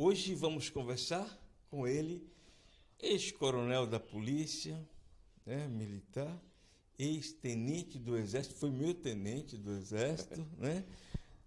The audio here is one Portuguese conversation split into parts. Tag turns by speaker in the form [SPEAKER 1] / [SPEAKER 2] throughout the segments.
[SPEAKER 1] Hoje vamos conversar com ele, ex-coronel da polícia, né, militar, ex-tenente do Exército, foi meu tenente do Exército, né?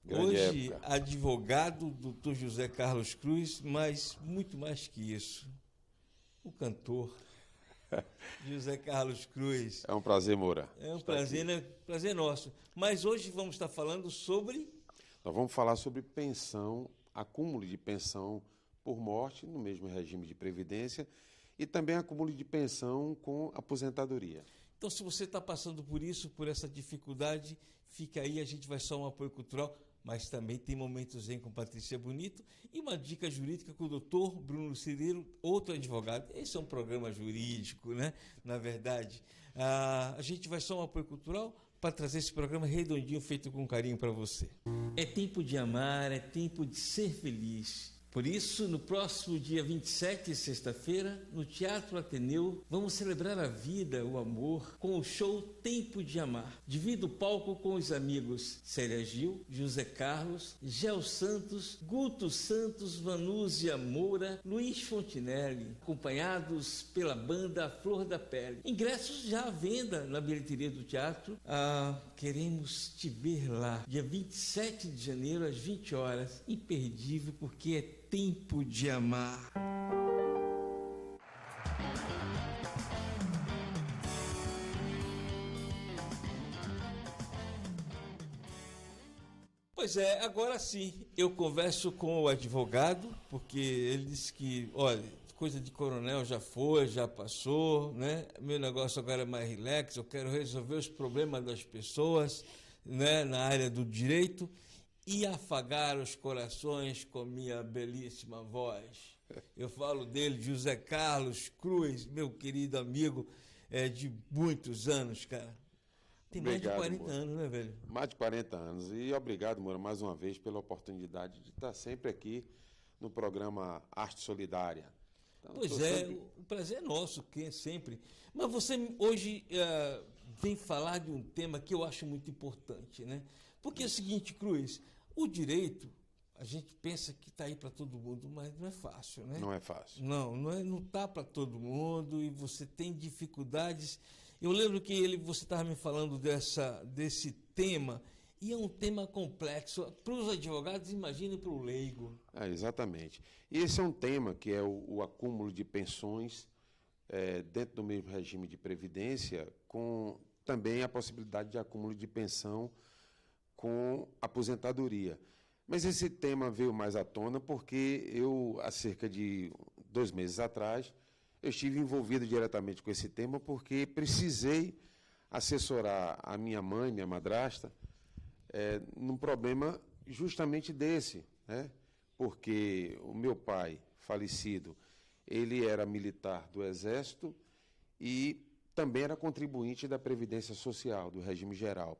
[SPEAKER 1] Hoje
[SPEAKER 2] época.
[SPEAKER 1] advogado, doutor José Carlos Cruz, mas muito mais que isso, o cantor José Carlos Cruz.
[SPEAKER 2] É um prazer, Moura.
[SPEAKER 1] É um
[SPEAKER 2] estar
[SPEAKER 1] prazer,
[SPEAKER 2] aqui.
[SPEAKER 1] né? Prazer nosso. Mas hoje vamos estar falando sobre...
[SPEAKER 2] Nós vamos falar sobre pensão, acúmulo de pensão por morte no mesmo regime de previdência e também acúmulo de pensão com aposentadoria.
[SPEAKER 1] Então, se você está passando por isso, por essa dificuldade, fica aí, a gente vai só um apoio cultural, mas também tem momentos com Patrícia Bonito e uma dica jurídica com o doutor Bruno Cireiro, outro advogado. Esse é um programa jurídico, né? Na verdade. A gente vai só um apoio cultural para trazer esse programa redondinho, feito com carinho para você. É tempo de amar, é tempo de ser feliz. Por isso, no próximo dia 27, sexta-feira, no Teatro Ateneu, vamos celebrar a vida, o amor, com o show Tempo de Amar. Divida o palco com os amigos Célia Gil, José Carlos, Gel Santos, Guto Santos, Vanúzia Moura, Luiz Fontinelli, acompanhados pela banda Flor da Pele. Ingressos já à venda na bilheteria do teatro. Queremos te ver lá, dia 27 de janeiro, às 20 horas. Imperdível, porque é tempo de amar. Pois é, agora sim, eu converso com o advogado, porque ele disse que, olha, coisa de coronel já foi, já passou, né? Meu negócio agora é mais relax, eu quero resolver os problemas das pessoas, né, na área do direito e afagar os corações com minha belíssima voz. Eu falo dele, José Carlos Cruz, meu querido amigo de muitos anos, cara. Tem
[SPEAKER 2] Obrigado,
[SPEAKER 1] mais de 40
[SPEAKER 2] Moura.
[SPEAKER 1] anos, né, velho?
[SPEAKER 2] Mais de 40 anos. E obrigado, Moura, mais uma vez pela oportunidade de estar sempre aqui no programa Arte Solidária. Então,
[SPEAKER 1] Pois o prazer é nosso, que é sempre. Mas você hoje vem falar de um tema que eu acho muito importante, né? Porque é o seguinte, Cruz, o direito, a gente pensa que está aí para todo mundo, mas não é fácil, né?
[SPEAKER 2] Não é fácil.
[SPEAKER 1] Não está para todo mundo e você tem dificuldades. Eu lembro que você estava me falando desse tema, e é um tema complexo. Para os advogados, imagine para o leigo.
[SPEAKER 2] Exatamente. E esse é um tema que é o acúmulo de pensões dentro do mesmo regime de previdência, com também a possibilidade de acúmulo de pensão com aposentadoria. Mas esse tema veio mais à tona porque eu, há cerca de 2 meses atrás, eu estive envolvido diretamente com esse tema porque precisei assessorar a minha mãe, minha madrasta, num problema justamente desse, né? Porque o meu pai, falecido, ele era militar do Exército e também era contribuinte da Previdência Social, do regime geral.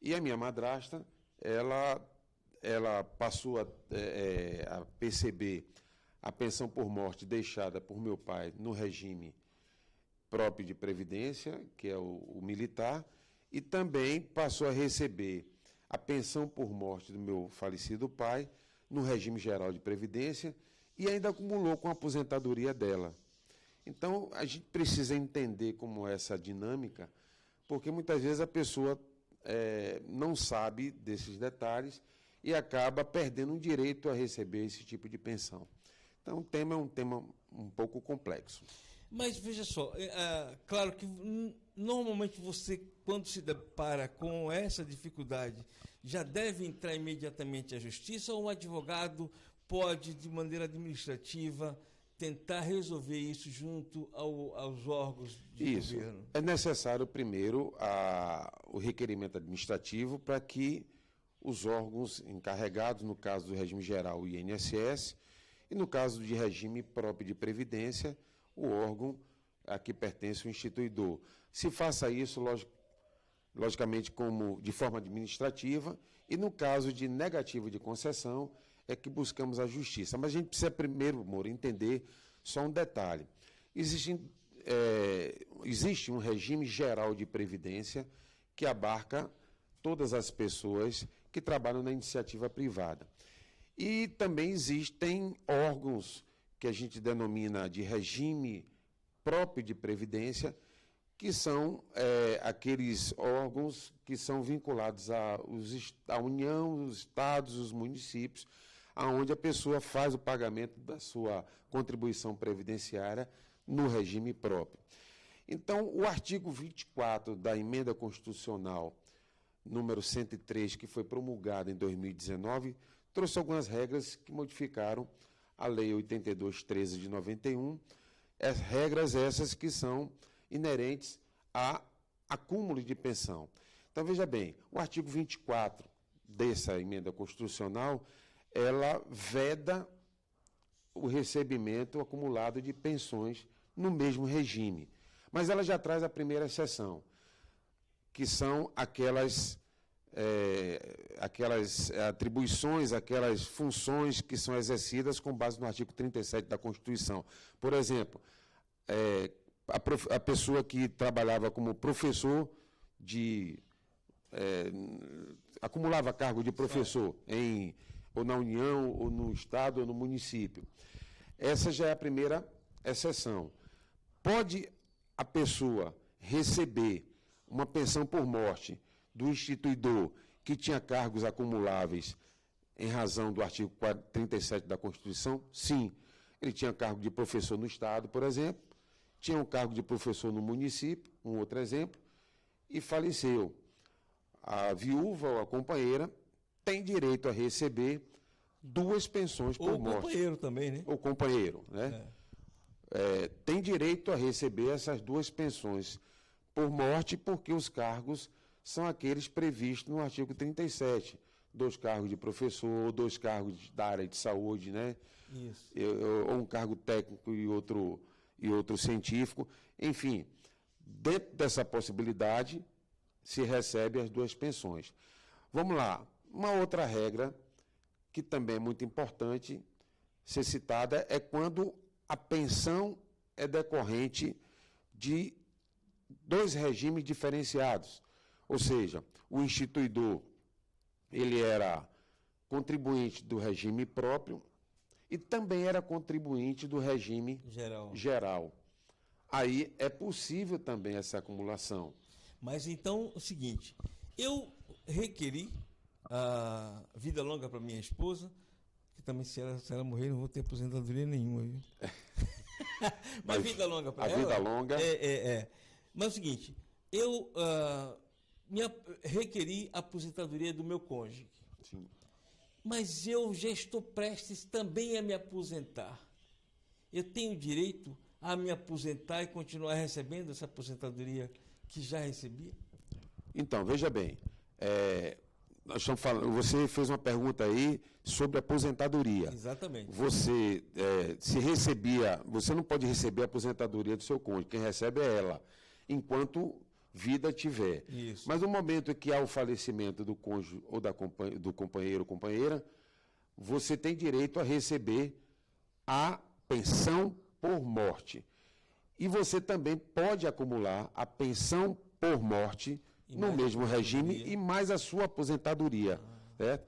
[SPEAKER 2] E a minha madrasta, ela passou a perceber a pensão por morte deixada por meu pai no regime próprio de previdência, que é o militar, e também passou a receber a pensão por morte do meu falecido pai no regime geral de previdência e ainda acumulou com a aposentadoria dela. Então, a gente precisa entender como é essa dinâmica, porque muitas vezes a pessoa não sabe desses detalhes e acaba perdendo o direito a receber esse tipo de pensão. Então, o tema é um tema um pouco complexo.
[SPEAKER 1] Mas, veja só, claro que normalmente você, quando se depara com essa dificuldade, já deve entrar imediatamente à justiça ou um advogado pode, de maneira administrativa, tentar resolver isso junto aos órgãos de governo?
[SPEAKER 2] É necessário, primeiro, o requerimento administrativo para que os órgãos encarregados, no caso do regime geral, o INSS, e no caso de regime próprio de previdência, o órgão a que pertence o instituidor. Se faça isso, logicamente, de forma administrativa, e no caso de negativo de concessão, é que buscamos a justiça. Mas a gente precisa primeiro, Moura, entender só um detalhe. Existe um regime geral de previdência que abarca todas as pessoas que trabalham na iniciativa privada. E também existem órgãos que a gente denomina de regime próprio de previdência, que são aqueles órgãos que são vinculados à União, os estados, os municípios, aonde a pessoa faz o pagamento da sua contribuição previdenciária no regime próprio. Então, o artigo 24 da Emenda Constitucional número 103, que foi promulgada em 2019, trouxe algumas regras que modificaram a Lei 8213 de 91, regras essas que são inerentes a acúmulo de pensão. Então, veja bem, o artigo 24 dessa emenda constitucional, ela veda o recebimento acumulado de pensões no mesmo regime. Mas ela já traz a primeira exceção, que são aquelas atribuições, aquelas funções que são exercidas com base no artigo 37 da Constituição. Por exemplo, a pessoa que trabalhava como professor acumulava cargo de professor ou na União, ou no Estado, ou no município. Essa já é a primeira exceção. Pode a pessoa receber uma pensão por morte do instituidor que tinha cargos acumuláveis em razão do artigo 37 da Constituição? Sim. Ele tinha cargo de professor no Estado, por exemplo, tinha um cargo de professor no município, um outro exemplo, e faleceu. A viúva ou a companheira tem direito a receber 2 pensões por morte.
[SPEAKER 1] Ou o companheiro também, né?
[SPEAKER 2] Ou companheiro, né? Tem direito a receber essas 2 pensões por morte, porque os cargos são aqueles previstos no artigo 37. 2 cargos de professor, 2 cargos da área de saúde, né?
[SPEAKER 1] Isso.
[SPEAKER 2] Ou um cargo técnico e outro científico. Enfim, dentro dessa possibilidade, se recebe as 2 pensões. Vamos lá. Uma outra regra, que também é muito importante ser citada, é quando a pensão é decorrente de 2 regimes diferenciados. Ou seja, o instituidor, ele era contribuinte do regime próprio e também era contribuinte do regime geral. Aí é possível também essa acumulação.
[SPEAKER 1] Mas então, é o seguinte, eu requeri a vida longa para minha esposa, que também se ela morrer não vou ter aposentadoria nenhuma, viu? Mas vida longa para ela.
[SPEAKER 2] A vida longa.
[SPEAKER 1] Mas é o seguinte, eu requeri a aposentadoria do meu cônjuge.
[SPEAKER 2] Sim.
[SPEAKER 1] Mas eu já estou prestes também a me aposentar. Eu tenho direito a me aposentar e continuar recebendo essa aposentadoria que já recebia?
[SPEAKER 2] Então, veja bem, nós estamos falando, você fez uma pergunta aí sobre aposentadoria.
[SPEAKER 1] Exatamente.
[SPEAKER 2] Você você não pode receber a aposentadoria do seu cônjuge, quem recebe é ela, enquanto vida tiver.
[SPEAKER 1] Isso.
[SPEAKER 2] Mas no momento que há o falecimento do cônjuge ou do companheiro ou companheira, você tem direito a receber a pensão por morte. E você também pode acumular a pensão por morte no mesmo regime e mais a sua aposentadoria. Certo?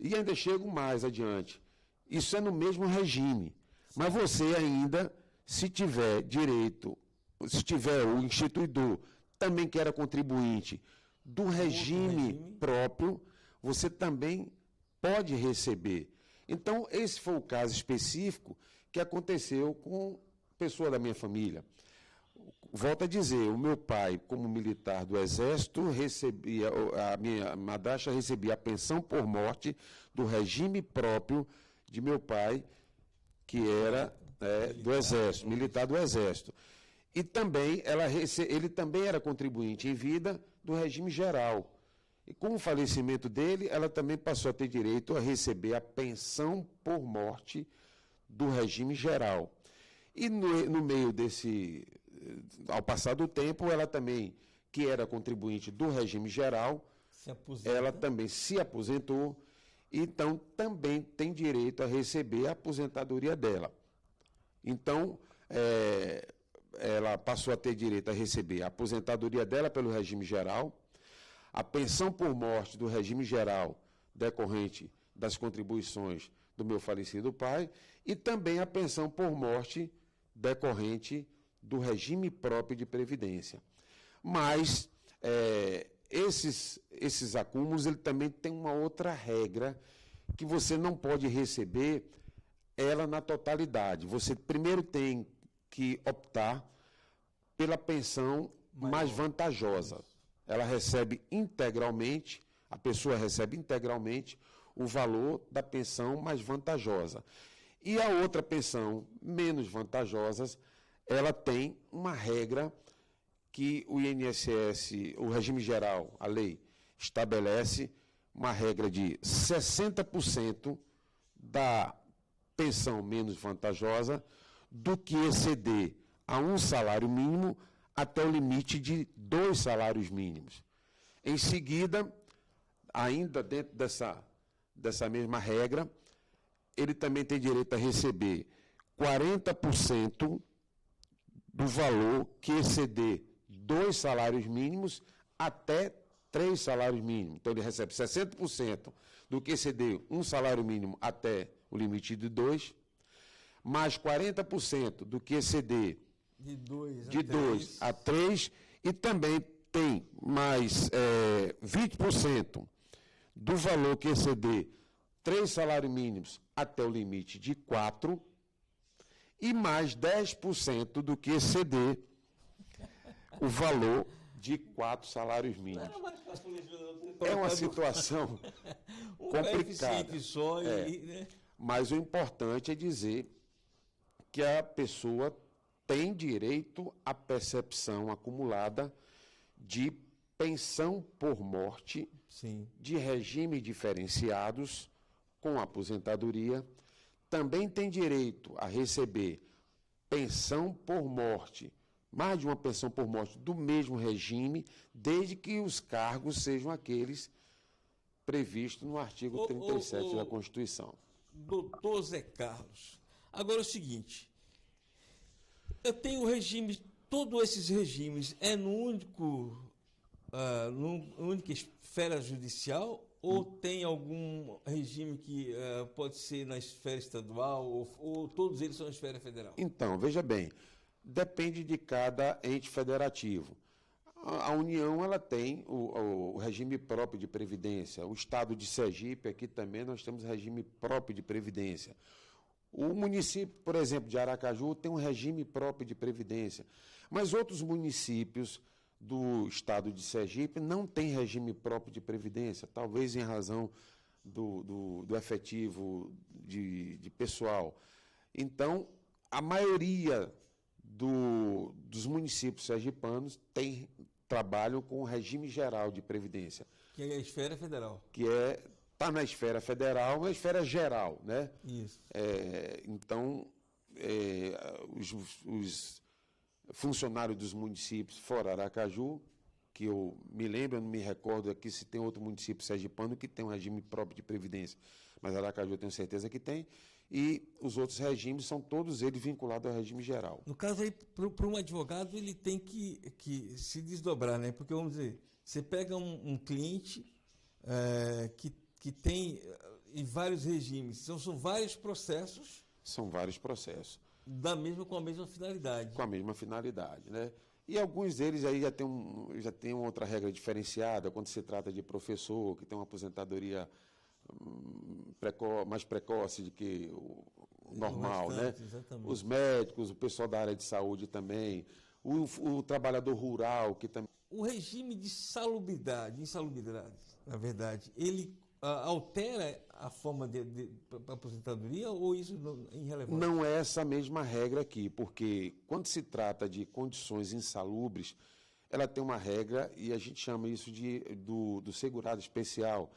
[SPEAKER 2] E ainda chego mais adiante. Isso é no mesmo regime. Mas você ainda, se tiver o instituidor também que era contribuinte do regime próprio, você também pode receber. Então, esse foi o caso específico que aconteceu com pessoa da minha família. Volto a dizer, o meu pai, como militar do Exército, a minha madrasta recebia a pensão por morte do regime próprio de meu pai, que era do Exército, militar do Exército. E também ele também era contribuinte em vida do regime geral. E com o falecimento dele, ela também passou a ter direito a receber a pensão por morte do regime geral. E no meio ao passar do tempo, ela também, que era contribuinte do regime geral, ela também se aposentou, então também tem direito a receber a aposentadoria dela. Então, ela passou a ter direito a receber a aposentadoria dela pelo regime geral, a pensão por morte do regime geral decorrente das contribuições do meu falecido pai, e também a pensão por morte decorrente do regime próprio de previdência. Mas esses acúmulos, ele também tem uma outra regra, que você não pode receber ela na totalidade. Você primeiro tem que optar pela pensão mais vantajosa. Ela recebe integralmente, a pessoa recebe integralmente o valor da pensão mais vantajosa. E a outra pensão menos vantajosa, ela tem uma regra que o INSS, o regime geral, a lei, estabelece uma regra de 60% da pensão menos vantajosa do que exceder a um salário mínimo até o limite de 2 salários mínimos. Em seguida, ainda dentro dessa mesma regra, ele também tem direito a receber 40% do valor que exceder 2 salários mínimos até 3 salários mínimos. Então, ele recebe 60% do que exceder um salário mínimo até o limite de 2, mais 40% do que exceder
[SPEAKER 1] de
[SPEAKER 2] 2 a 3, e também tem mais 20% do valor que exceder 3 salários mínimos até o limite de 4, e mais 10% do que exceder o valor de 4 salários mínimos. É uma situação complicada. Mas o importante é dizer que a pessoa tem direito à percepção acumulada de pensão por morte,
[SPEAKER 1] sim,
[SPEAKER 2] de regime diferenciados com aposentadoria. Também tem direito a receber pensão por morte, mais de uma pensão por morte do mesmo regime, desde que os cargos sejam aqueles previstos no artigo 37 da Constituição.
[SPEAKER 1] Doutor Zé Carlos, agora é o seguinte, eu tenho o regime, todos esses regimes é numa única esfera judicial, ou tem algum regime que pode ser na esfera estadual, ou todos eles são na esfera federal?
[SPEAKER 2] Então, veja bem, depende de cada ente federativo. A União, ela tem o regime próprio de previdência. O estado de Sergipe, aqui também nós temos regime próprio de previdência. O município, por exemplo, de Aracaju, tem um regime próprio de previdência. Mas outros municípios do estado de Sergipe não têm regime próprio de previdência, talvez em razão do efetivo de pessoal. Então, a maioria dos municípios sergipanos trabalham com o regime geral de previdência.
[SPEAKER 1] Que é a esfera federal.
[SPEAKER 2] Que está na esfera federal, na esfera geral, né?
[SPEAKER 1] Isso.
[SPEAKER 2] Então, os funcionários dos municípios fora Aracaju, que eu me lembro, eu não me recordo aqui se tem outro município sergipano que tem um regime próprio de previdência, mas Aracaju eu tenho certeza que tem, e os outros regimes são todos eles vinculados ao regime geral.
[SPEAKER 1] No caso aí, para um advogado, ele tem que se desdobrar, né? Porque, vamos dizer, você pega um cliente que tem em vários regimes, então são vários processos.
[SPEAKER 2] São vários processos.
[SPEAKER 1] Com a mesma finalidade.
[SPEAKER 2] Com a mesma finalidade, né? E alguns deles aí já tem outra regra diferenciada, quando se trata de professor, que tem uma aposentadoria mais precoce do que o normal, né?
[SPEAKER 1] Exatamente.
[SPEAKER 2] Os médicos, o pessoal da área de saúde também, o trabalhador rural, que também...
[SPEAKER 1] O regime de insalubridade, na verdade, ele altera a forma de aposentadoria, ou isso é irrelevante?
[SPEAKER 2] Não é essa mesma regra aqui, porque quando se trata de condições insalubres, ela tem uma regra, e a gente chama isso do segurado especial,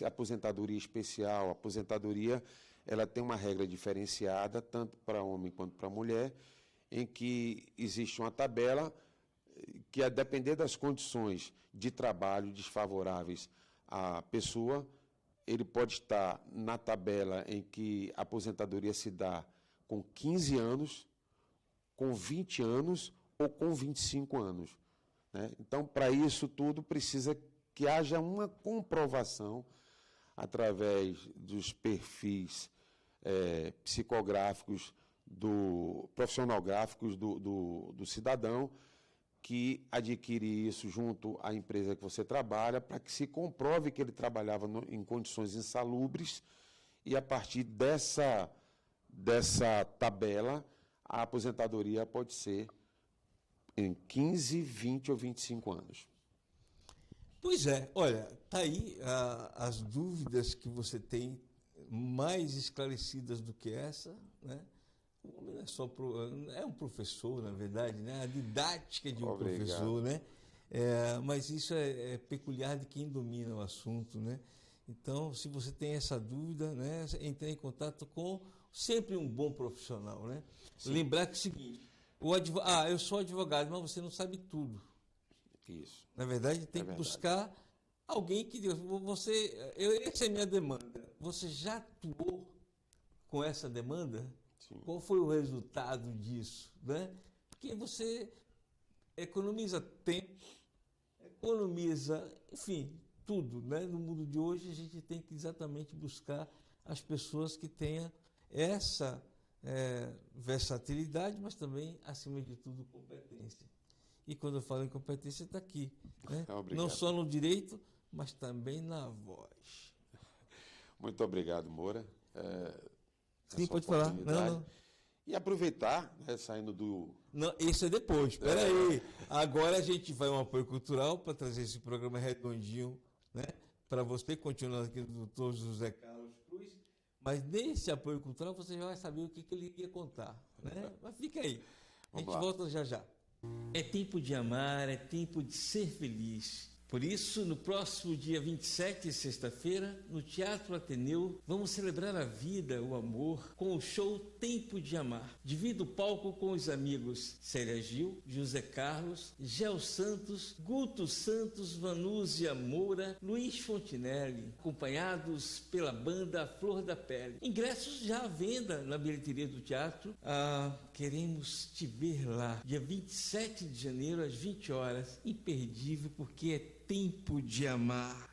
[SPEAKER 2] aposentadoria especial. A aposentadoria, ela tem uma regra diferenciada, tanto para homem quanto para mulher, em que existe uma tabela que, a depender das condições de trabalho desfavoráveis à pessoa, ele pode estar na tabela em que a aposentadoria se dá com 15 anos, com 20 anos ou com 25 anos. Né? Então, para isso tudo, precisa que haja uma comprovação através dos perfis psicográficos, profissional gráficos do cidadão, que adquire isso junto à empresa que você trabalha, para que se comprove que ele trabalhava em condições insalubres, e a partir dessa tabela, a aposentadoria pode ser em 15, 20 ou 25 anos.
[SPEAKER 1] Pois é, olha, está aí as dúvidas que você tem mais esclarecidas do que essa, né? O homem não é só é um professor, na verdade, né? A didática de um
[SPEAKER 2] Obrigado.
[SPEAKER 1] professor, né? Mas isso é peculiar de quem domina o assunto, né? Então, se você tem essa dúvida, né, entre em contato com sempre um bom profissional, né? Sim. Lembrar que é o seguinte, eu sou advogado, mas você não sabe tudo.
[SPEAKER 2] Isso.
[SPEAKER 1] Na verdade, tem que buscar alguém que diga, essa é a minha demanda. Você já atuou com essa demanda? Sim. Qual foi o resultado disso, né? Porque você economiza tempo, enfim, tudo, né? No mundo de hoje, a gente tem que exatamente buscar as pessoas que tenham essa versatilidade, mas também, acima de tudo, competência. E quando eu falo em competência, está aqui, né? Não só no direito, mas também na voz.
[SPEAKER 2] Muito obrigado, Moura.
[SPEAKER 1] Sim, pode falar. Não.
[SPEAKER 2] E aproveitar, né, saindo do...
[SPEAKER 1] Não, isso é depois, espera aí. Agora a gente vai um apoio cultural para trazer esse programa redondinho, né, para você, continuando aqui do Dr. José Carlos Cruz. Mas nesse apoio cultural você já vai saber o que ele ia contar, né? Mas fica aí. A gente volta já já. É tempo de amar, é tempo de ser feliz. Por isso, no próximo dia 27, sexta-feira, no Teatro Ateneu, vamos celebrar a vida, o amor, com o show Tempo de Amar. Divido o palco com os amigos Célia Gil, José Carlos, Gel Santos, Guto Santos, Vanúzia Moura, Luiz Fontinelli, acompanhados pela banda Flor da Pele. Ingressos já à venda na bilheteria do teatro. Queremos te ver lá, dia 27 de janeiro, às 20 horas. Imperdível, porque é tempo de amar.